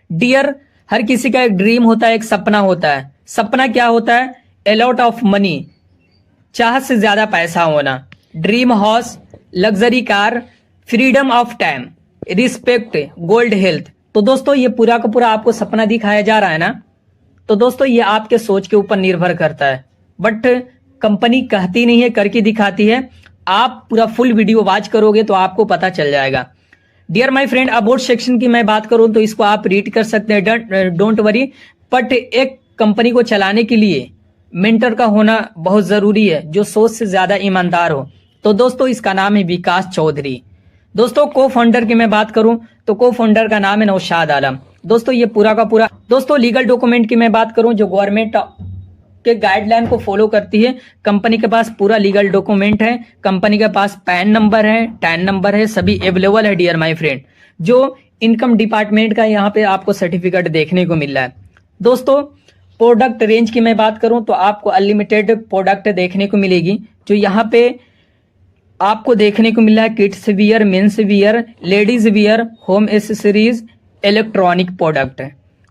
Dear, हर किसी का एक ड्रीम होता है, एक सपना होता है। सपना क्या होता है? ए लॉट ऑफ मनी, चाहत से ज्यादा पैसा होना, dream house, luxury car, freedom of time, respect, gold health. तो दोस्तों ये पूरा का पूरा आपको सपना दिखाया जा रहा है ना। तो दोस्तों ये आपके सोच के ऊपर निर्भर करता है, बट कंपनी कहती नहीं है, करके दिखाती है। आप पूरा फुल वीडियो वॉच करोगे तो आपको पता चल जाएगा। Dear my friend, about section की मैं बात करूं तो इसको आप रीड कर सकते हैं, डोंट वरी। बट एक कंपनी को चलाने के लिए मेंटर का होना बहुत जरूरी है, जो सोच से ज्यादा ईमानदार हो। तो दोस्तों इसका नाम है विकास चौधरी। दोस्तों को फाउंडर की मैं बात करूं तो को फाउंडर का नाम है नौशाद आलम। दोस्तों ये पूरा का पूरा, दोस्तों लीगल डॉक्यूमेंट की मैं बात करूं जो गवर्नमेंट के गाइडलाइन को फॉलो करती है। कंपनी के पास पूरा लीगल डॉक्यूमेंट है, कंपनी के पास पैन नंबर है, टैन नंबर है, सभी अवेलेबल है डियर माय फ्रेंड। जो इनकम डिपार्टमेंट का यहाँ पे आपको सर्टिफिकेट देखने को मिल रहा है। दोस्तों प्रोडक्ट रेंज की मैं बात करूं तो आपको अनलिमिटेड प्रोडक्ट देखने को मिलेगी, जो यहाँ पे आपको देखने को मिला है kids wear, men's wear, ladies wear, home accessories, electronic product.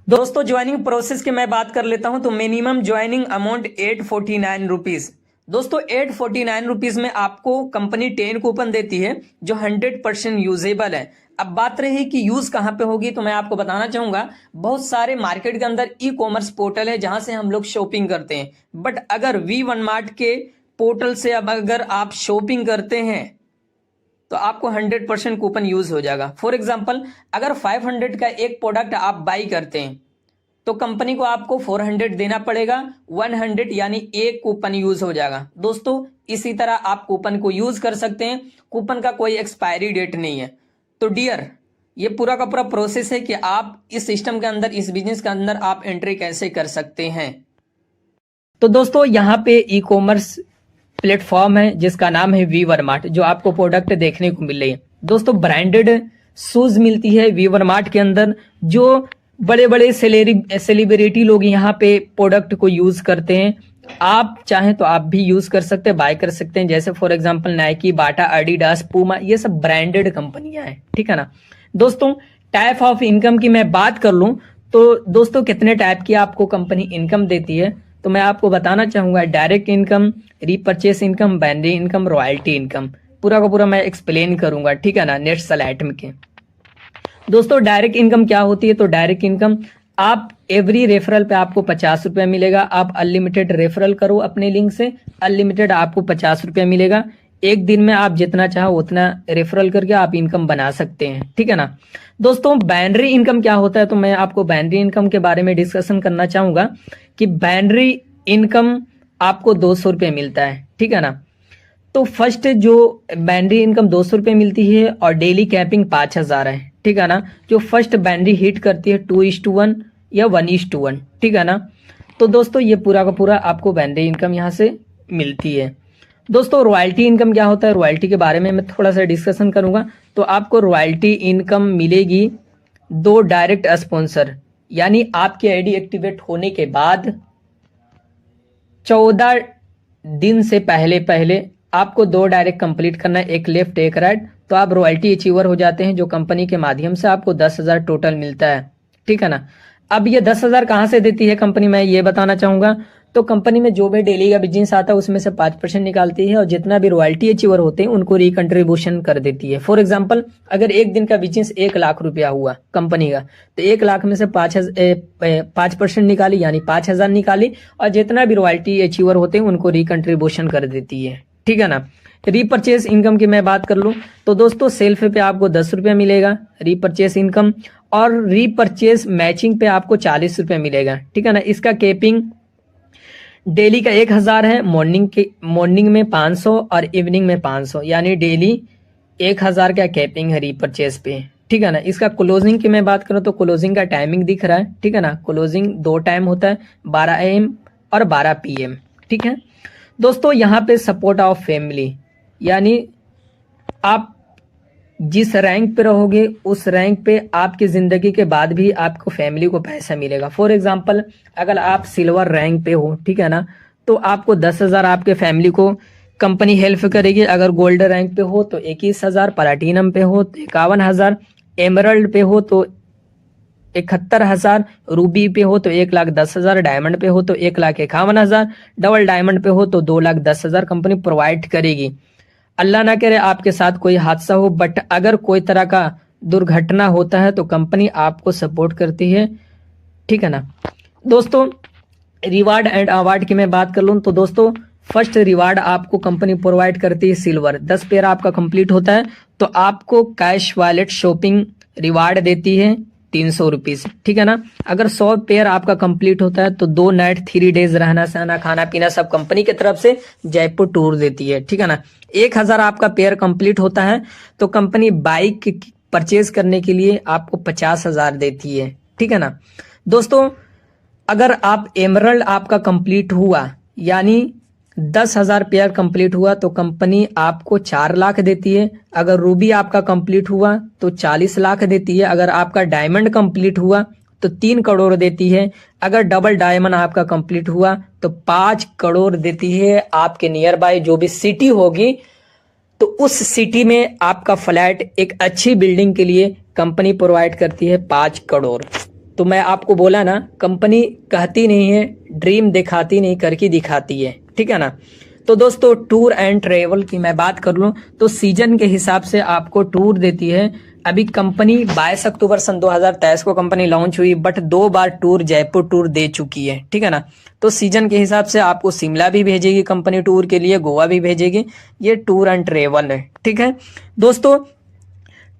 दोस्तों ज्वाइनिंग प्रोसेस की मैं बात कर लेता हूं तो मिनिमम ज्वाइनिंग अमाउंट 849 रुपीज। दोस्तों 849 रुपीज में आपको कंपनी 10 कूपन देती है जो 100% यूजेबल है। अब बात रही कि यूज कहां पे होगी, तो मैं आपको बताना चाहूंगा बहुत सारे मार्केट के अंदर ई कॉमर्स पोर्टल है जहां से हम लोग शॉपिंग करते हैं, बट अगर V1 मार्ट के पोर्टल से अब अगर आप शॉपिंग करते हैं तो आपको 100% कूपन यूज हो जाएगा। फॉर एग्जांपल अगर 500 का एक प्रोडक्ट आप बाई करते हैं तो कंपनी को आपको 400 देना पड़ेगा, 100 यानी एक कूपन यूज हो जाएगा। दोस्तों इसी तरह आप कूपन को यूज कर सकते हैं, कूपन का कोई एक्सपायरी डेट नहीं है। तो डियर ये पूरा का पूरा प्रोसेस है कि आप इस सिस्टम के अंदर, इस बिजनेस के अंदर आप एंट्री कैसे कर सकते हैं। तो दोस्तों यहाँ पे ई कॉमर्स प्लेटफॉर्म है जिसका नाम है V1 मार्ट, जो आपको प्रोडक्ट देखने को मिल रही है। दोस्तों ब्रांडेड शूज मिलती है V1 मार्ट के अंदर, जो बड़े बड़े सेलिब्रिटी लोग यहाँ पे प्रोडक्ट को यूज करते हैं। आप चाहें तो आप भी यूज कर सकते हैं, बाय कर सकते हैं। जैसे for example Nike, Bata, Adidas, Puma, ये सब ब्रांडेड कंपनियां हैं, ठीक है ना। दोस्तों टाइप ऑफ इनकम की मैं बात कर लूं तो दोस्तों कितने टाइप की आपको कंपनी इनकम देती है तो मैं आपको बताना चाहूंगा। Direct income, repurchase income, binary income, royalty income, पूरा का पूरा मैं एक्सप्लेन करूंगा, ठीक है ना, नेक्स्ट स्लाइड में के। दोस्तों डायरेक्ट इनकम क्या होती है, तो डायरेक्ट इनकम आप एवरी रेफरल पे आपको 50 रुपया मिलेगा। आप अनलिमिटेड रेफरल करो अपने लिंक से, अनलिमिटेड आपको 50 रुपया मिलेगा। एक दिन में आप जितना चाहो उतना रेफरल करके आप इनकम बना सकते हैं, ठीक है ना। दोस्तों बाइनरी इनकम क्या होता है, तो मैं आपको बाइनरी इनकम के बारे में डिस्कशन करना चाहूंगा कि बाइनरी इनकम आपको 200 रुपये मिलता है, ठीक है ना। तो फर्स्ट जो बाइनरी इनकम 200 रुपये मिलती है और डेली कैपिंग 5000 है, ठीक है ना। जो फर्स्ट बाइनरी हिट करती है 2:1 या 1:1, ठीक है ना। तो दोस्तों ये पूरा का पूरा आपको बाइनरी इनकम यहाँ से मिलती है। दोस्तों रॉयल्टी इनकम क्या होता है, रॉयल्टी के बारे में मैं थोड़ा सा डिस्कशन करूंगा। तो आपको रॉयल्टी इनकम मिलेगी 2 डायरेक्ट स्पॉन्सर, यानी आपकी आईडी एक्टिवेट होने के बाद 14 दिन से पहले पहले आपको 2 डायरेक्ट कंप्लीट करना है, एक लेफ्ट एक राइट, तो आप रॉयल्टी अचीवर हो जाते हैं, जो कंपनी के माध्यम से आपको 10,000 टोटल मिलता है, ठीक है ना। अब ये 10,000 कहाँ से देती है कंपनी, मैं ये बताना चाहूंगा। तो कंपनी में जो भी डेली का बिजनेस आता है उसमें से 5% निकालती है और जितना भी रॉयल्टी अचीवर होते हैं उनको रिकंट्रीब्यूशन कर देती है। फॉर एग्जांपल अगर एक दिन का बिजनेस 1 लाख रुपया हुआ कंपनी का, तो 1 लाख में से 5% निकाली यानी 5,000 निकाली, और जितना भी रॉयल्टी अचीवर होते हैं उनको रिकंट्रीब्यूशन कर देती है, ठीक है ना। रीपरचेस इनकम की मैं बात कर लूं तो दोस्तों सेल्फ पे आपको 10 रुपया मिलेगा रीपरचेस इनकम, और रीपरचेस मैचिंग पे आपको 40 रुपया मिलेगा, ठीक है ना। इसका केपिंग डेली का 1000 है, मॉर्निंग में 500 और इवनिंग में 500, यानी डेली 1000 का कैपिंग है रीपरचेस पे, ठीक है ना। इसका क्लोजिंग की मैं बात करूं तो क्लोजिंग का टाइमिंग दिख रहा है, ठीक है ना। क्लोजिंग 2 टाइम होता है, 12 AM और 12 PM, ठीक है। दोस्तों यहाँ पे सपोर्ट ऑफ फैमिली, यानी आप जिस रैंक पे रहोगे उस रैंक पे आपकी जिंदगी के बाद भी आपको फैमिली को पैसा मिलेगा। फॉर एग्जांपल अगर आप सिल्वर रैंक पे हो, ठीक है ना, तो आपको 10,000 आपके फैमिली को कंपनी हेल्प करेगी। अगर गोल्ड रैंक पे हो तो 21,000, प्लैटिनम पे हो तो 51,000, एमरल्ड पे हो तो 71,000, रूबी पे हो तो 1,10,000, डायमंड पे हो तो 1,51,000, डबल डायमंड पे हो तो 2,10,000 कंपनी प्रोवाइड करेगी। अल्लाह ना करे आपके साथ कोई हादसा हो, बट अगर कोई तरह का दुर्घटना होता है तो कंपनी आपको सपोर्ट करती है, ठीक है ना। दोस्तों रिवार्ड एंड अवार्ड की मैं बात कर लूँ तो दोस्तों फर्स्ट रिवार्ड आपको कंपनी प्रोवाइड करती है सिल्वर। 10 पेयर आपका कंप्लीट होता है तो आपको कैश वॉलेट शॉपिंग रिवार्ड देती है 300 रुपीज, ठीक है ना। अगर 100 पेयर आपका कंप्लीट होता है तो 2 नाइट 3 डेज रहना सहना खाना पीना सब कंपनी की तरफ से जयपुर टूर देती है, ठीक है ना। 1000 आपका पेयर कंप्लीट होता है तो कंपनी बाइक परचेज करने के लिए आपको 50,000 देती है, ठीक है ना। दोस्तों अगर आप एमरल्ड आपका कंप्लीट हुआ यानी 10,000 पेयर कंप्लीट हुआ तो कंपनी आपको 4 लाख देती है। अगर रूबी आपका कंप्लीट हुआ तो 40 लाख देती है। अगर आपका डायमंड कंप्लीट हुआ तो 3 करोड़ देती है। अगर डबल डायमंड आपका कंप्लीट हुआ तो 5 करोड़ देती है। आपके नियर बाय जो भी सिटी होगी तो उस सिटी में आपका फ्लैट एक अच्छी बिल्डिंग के लिए कंपनी प्रोवाइड करती है 5 करोड़। तो मैं आपको बोला ना, कंपनी कहती नहीं है, ड्रीम दिखाती नहीं, करके दिखाती है, ठीक है ना। तो दोस्तों टूर एंड ट्रेवल की मैं बात कर लूं तो सीजन के हिसाब से आपको टूर देती है। अभी कंपनी 22 अक्टूबर सन 2023 को कंपनी लॉन्च हुई, बट 2 बार टूर जयपुर टूर दे चुकी है, ठीक है ना। तो सीजन के हिसाब से आपको शिमला भी भेजेगी कंपनी टूर के लिए, गोवा भी भेजेगी। ये टूर एंड ट्रेवल है, ठीक है। दोस्तों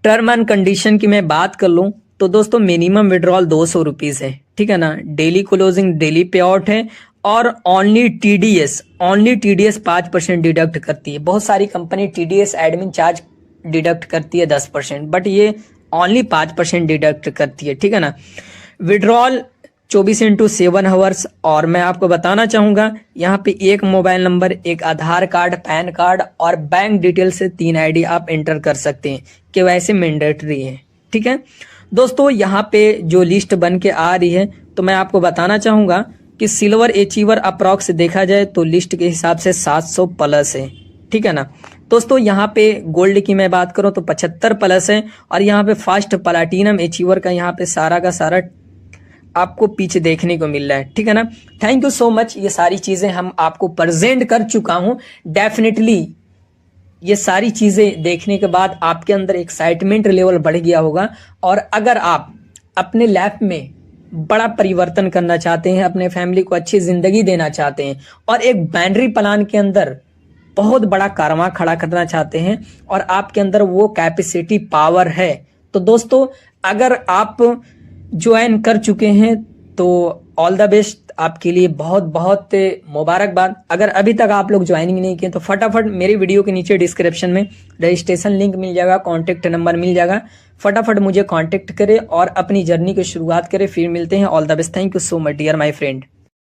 टर्म एंड कंडीशन की मैं बात कर लूं तो दोस्तों मिनिमम विड्रॉल 200 रुपीज है, ठीक है ना। डेली क्लोजिंग डेली पे आउट है और ओनली टीडीएस 5% डिडक्ट करती है। बहुत सारी company TDS admin charge deduct करती है 10%, बट ये ओनली 5% डिडक्ट करती है, ठीक है ना। Withdrawal 24x7 hours. और मैं आपको बताना चाहूंगा यहाँ पे एक मोबाइल नंबर, एक आधार कार्ड, पैन कार्ड और बैंक डिटेल से 3 आईडी आप एंटर कर सकते हैं, केवाईसी मैंडेटरी है, ठीक है। दोस्तों यहाँ पे जो लिस्ट बन के आ रही है तो मैं आपको बताना चाहूंगा कि सिल्वर अचीवर अप्रॉक्स देखा जाए तो लिस्ट के हिसाब से 700 प्लस है, ठीक है ना। दोस्तों यहाँ पे गोल्ड की मैं बात करूं तो 75 प्लस है और यहाँ पे फर्स्ट प्लैटिनम अचीवर का यहाँ पे सारा का सारा आपको पीछे देखने को मिल रहा है, ठीक है ना। Thank you so much. ये सारी चीजें हम आपको प्रेजेंट कर चुका हूं। डेफिनेटली ये सारी चीजें देखने के बाद आपके अंदर एक्साइटमेंट लेवल बढ़ गया होगा। और अगर आप अपने लाइफ में बड़ा परिवर्तन करना चाहते हैं, अपने फैमिली को अच्छी जिंदगी देना चाहते हैं और एक बाइनरी प्लान के अंदर बहुत बड़ा कारवां खड़ा करना चाहते हैं और आपके अंदर वो कैपेसिटी पावर है, तो दोस्तों अगर आप ज्वाइन कर चुके हैं तो ऑल द बेस्ट, आपके लिए बहुत बहुत मुबारकबाद। अगर अभी तक आप लोग ज्वाइनिंग नहीं किए तो फटाफट मेरी वीडियो के नीचे डिस्क्रिप्शन में रजिस्ट्रेशन लिंक मिल जाएगा, कॉन्टेक्ट नंबर मिल जाएगा, फटाफट मुझे कॉन्टेक्ट करें और अपनी जर्नी की शुरुआत करें। फिर मिलते हैं। All the best. Thank you so much dear my friend.